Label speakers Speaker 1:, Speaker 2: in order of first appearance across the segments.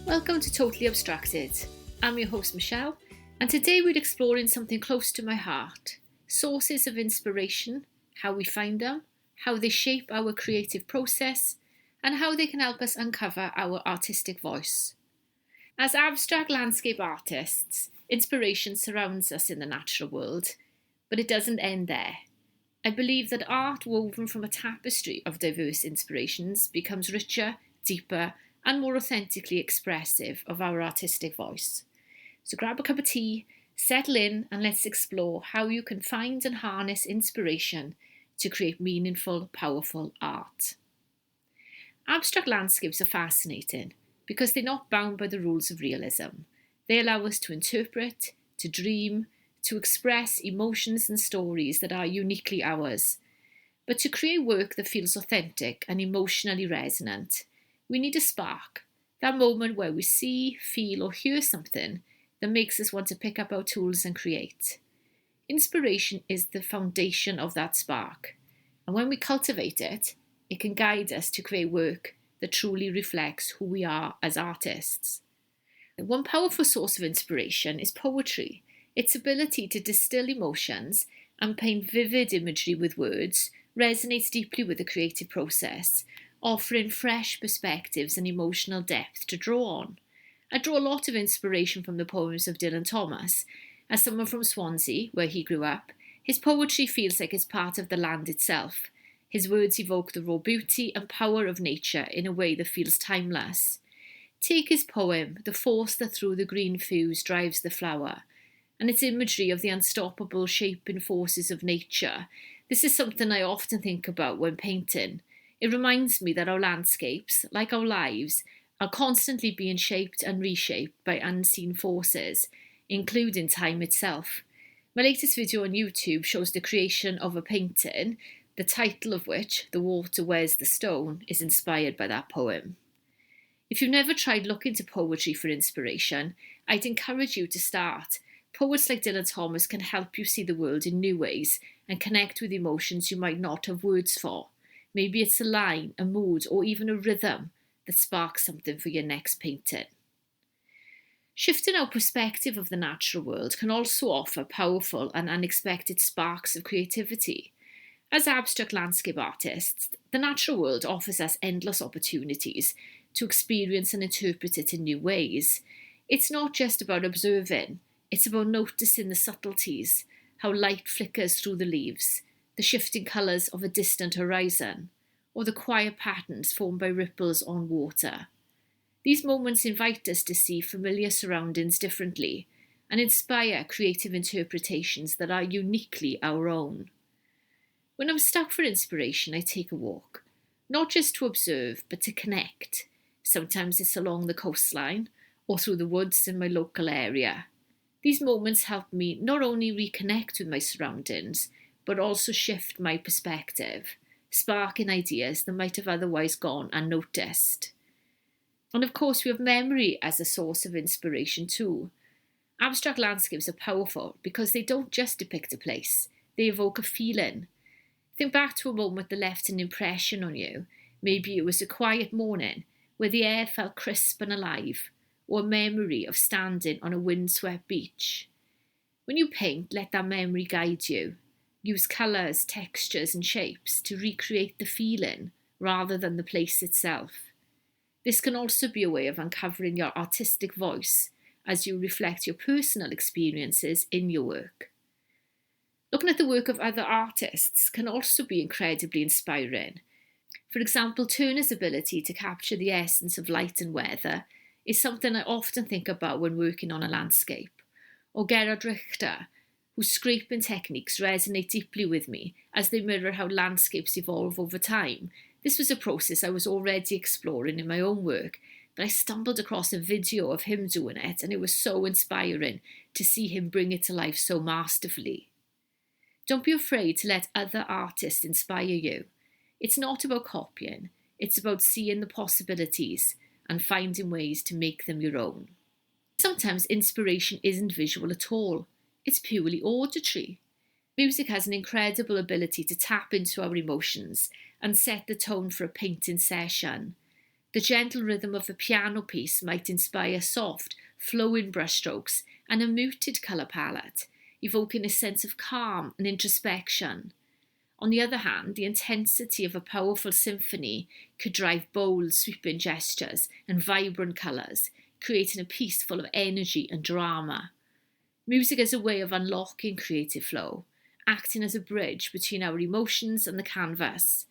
Speaker 1: Welcome to Totally Abstracted. I'm your host Michelle, and today we're exploring something close to my heart: sources of inspiration, how we find them, how they shape our creative process, and how they can help us uncover our artistic voice. As abstract landscape artists, inspiration surrounds us in the natural world, but it doesn't end there. I believe that art woven from a tapestry of diverse inspirations becomes richer, deeper, and more authentically expressive of our artistic voice. So grab a cup of tea, settle in, and let's explore how you can find and harness inspiration to create meaningful, powerful art. Abstract landscapes are fascinating because they're not bound by the rules of realism. They allow us to interpret, to dream, to express emotions and stories that are uniquely ours. But to create work that feels authentic and emotionally resonant, we need a spark, that moment where we see, feel, or hear something that makes us want to pick up our tools and create. Inspiration is the foundation of that spark, and when we cultivate it, it can guide us to create work that truly reflects who we are as artists. One powerful source of inspiration is poetry. Its ability to distill emotions and paint vivid imagery with words resonates deeply with the creative process, offering fresh perspectives and emotional depth to draw on. I draw a lot of inspiration from the poems of Dylan Thomas. As someone from Swansea, where he grew up, his poetry feels like it's part of the land itself. His words evoke the raw beauty and power of nature in a way that feels timeless. Take his poem, The Force That Through the Green Fuse Drives the Flower, and its imagery of the unstoppable shaping forces of nature. This is something I often think about when painting. It reminds me that our landscapes, like our lives, are constantly being shaped and reshaped by unseen forces, including time itself. My latest video on YouTube shows the creation of a painting, the title of which, The Water Wears the Stone, is inspired by that poem. If you've never tried looking to poetry for inspiration, I'd encourage you to start. Poets like Dylan Thomas can help you see the world in new ways and connect with emotions you might not have words for. Maybe it's a line, a mood, or even a rhythm that sparks something for your next painting. Shifting our perspective of the natural world can also offer powerful and unexpected sparks of creativity. As abstract landscape artists, the natural world offers us endless opportunities to experience and interpret it in new ways. It's not just about observing, it's about noticing the subtleties, how light flickers through the leaves, the shifting colours of a distant horizon, or the quiet patterns formed by ripples on water. These moments invite us to see familiar surroundings differently and inspire creative interpretations that are uniquely our own. When I'm stuck for inspiration, I take a walk, not just to observe, but to connect. Sometimes it's along the coastline or through the woods in my local area. These moments help me not only reconnect with my surroundings, but also shift my perspective, sparking ideas that might have otherwise gone unnoticed. And of course, we have memory as a source of inspiration too. Abstract landscapes are powerful because they don't just depict a place, they evoke a feeling. Think back to a moment that left an impression on you. Maybe it was a quiet morning where the air felt crisp and alive, or a memory of standing on a windswept beach. When you paint, let that memory guide you. Use colours, textures, and shapes to recreate the feeling rather than the place itself. This can also be a way of uncovering your artistic voice as you reflect your personal experiences in your work. Looking at the work of other artists can also be incredibly inspiring. For example, Turner's ability to capture the essence of light and weather is something I often think about when working on a landscape. Or Gerhard Richter, whose scraping techniques resonate deeply with me as they mirror how landscapes evolve over time. This was a process I was already exploring in my own work, but I stumbled across a video of him doing it, and it was so inspiring to see him bring it to life so masterfully. Don't be afraid to let other artists inspire you. It's not about copying, it's about seeing the possibilities and finding ways to make them your own. Sometimes inspiration isn't visual at all. It's purely auditory. Music has an incredible ability to tap into our emotions and set the tone for a painting session. The gentle rhythm of the piano piece might inspire soft, flowing brushstrokes and a muted colour palette, evoking a sense of calm and introspection. On the other hand, the intensity of a powerful symphony could drive bold, sweeping gestures and vibrant colours, creating a piece full of energy and drama. Music is a way of unlocking creative flow, acting as a bridge between our emotions and the canvas.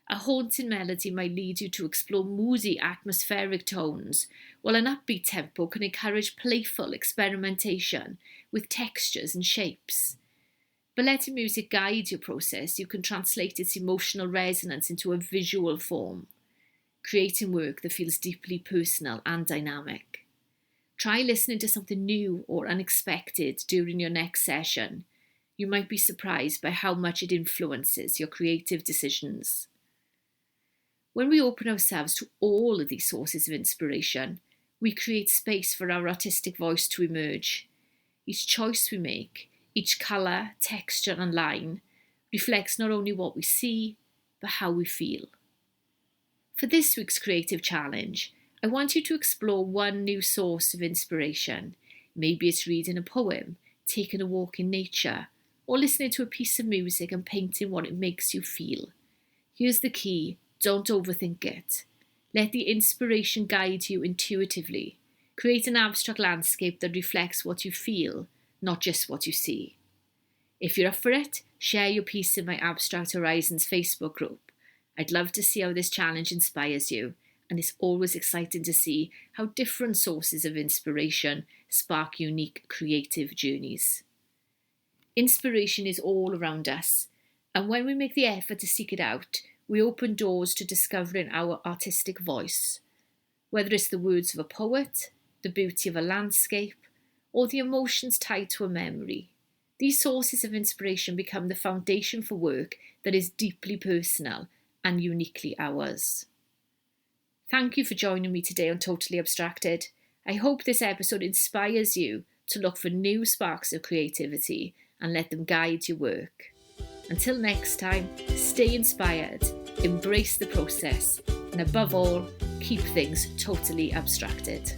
Speaker 1: A haunting melody might lead you to explore moody, atmospheric tones, while an upbeat tempo can encourage playful experimentation with textures and shapes. By letting music guide your process, you can translate its emotional resonance into a visual form, creating work that feels deeply personal and dynamic. Try listening to something new or unexpected during your next session. You might be surprised by how much it influences your creative decisions. When we open ourselves to all of these sources of inspiration, we create space for our artistic voice to emerge. Each choice we make, each colour, texture and line reflects not only what we see, but how we feel. For this week's creative challenge, I want you to explore one new source of inspiration. Maybe it's reading a poem, taking a walk in nature, or listening to a piece of music and painting what it makes you feel. Here's the key: don't overthink it. Let the inspiration guide you intuitively. Create an abstract landscape that reflects what you feel, not just what you see. If you're up for it, share your piece in my Abstract Horizons Facebook group. I'd love to see how this challenge inspires you, and it's always exciting to see how different sources of inspiration spark unique creative journeys. Inspiration is all around us, and when we make the effort to seek it out, we open doors to discovering our artistic voice. Whether it's the words of a poet, the beauty of a landscape, or the emotions tied to a memory, these sources of inspiration become the foundation for work that is deeply personal and uniquely ours. Thank you for joining me today on Totally Abstracted. I hope this episode inspires you to look for new sparks of creativity and let them guide your work. Until next time, stay inspired, embrace the process, and above all, keep things totally abstracted.